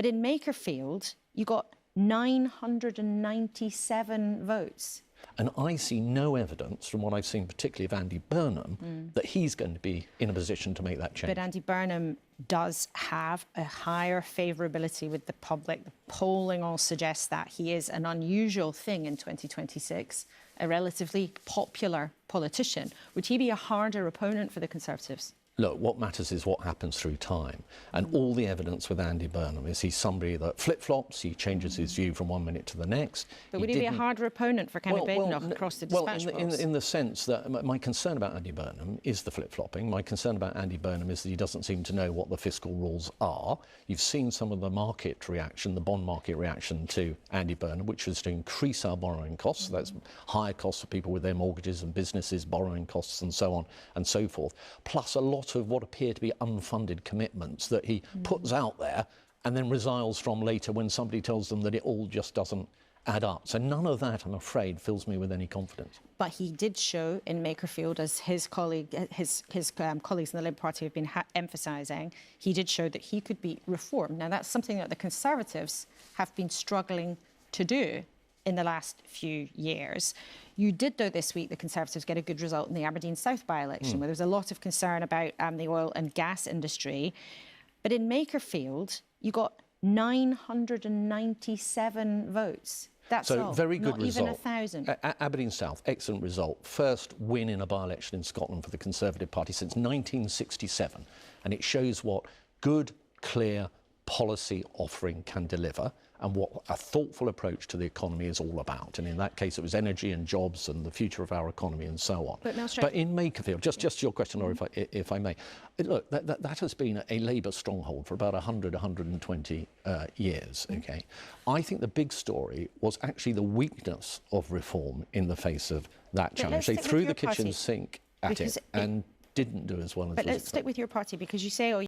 But in Makerfield, you got 997 votes. And I see no evidence from what I've seen, particularly of Andy Burnham, that he's going to be in a position to make that change. But Andy Burnham does have a higher favourability with the public. The polling all suggests that he is an unusual thing in 2026, a relatively popular politician. Would he be a harder opponent for the Conservatives? Look, what matters is what happens through time. And all the evidence with Andy Burnham is he's somebody that flip-flops, he changes his view from one minute to the next. But would he be a harder opponent for Kenny Badenoch across the dispatch box? In the sense that my concern about Andy Burnham is the flip-flopping. My concern about Andy Burnham is that he doesn't seem to know what the fiscal rules are. You've seen some of the market reaction, the bond market reaction to Andy Burnham, which was to increase our borrowing costs. That's higher costs for people with their mortgages and businesses, borrowing costs and so on and so forth. Plus a lot of what appear to be unfunded commitments that he puts out there and then resiles from later when somebody tells them that it all just doesn't add up. So none of that, I'm afraid, fills me with any confidence. But he did show in Makerfield, as his colleagues in the Labour Party have been emphasising, he did show that he could be reformed. Now, that's something that the Conservatives have been struggling to do in the last few years. You did, though, this week, the Conservatives get a good result in the Aberdeen South by-election, where there was a lot of concern about the oil and gas industry. But in Makerfield, you got 997 votes. That's so all. Very good not result. Even 1,000. Aberdeen South, excellent result. First win in a by-election in Scotland for the Conservative Party since 1967. And it shows what good, clear policy offering can deliver and what a thoughtful approach to the economy is all about. And in that case, it was energy and jobs and the future of our economy and so on. But Mel Stride, but in Makerfield, just your question, Laura, if I may, look, that has been a Labour stronghold for about 120 years, OK? I think the big story was actually the weakness of reform in the face of that challenge. They threw the kitchen sink at it and didn't do as well as was expected. But let's stick with your party, because you say, oh,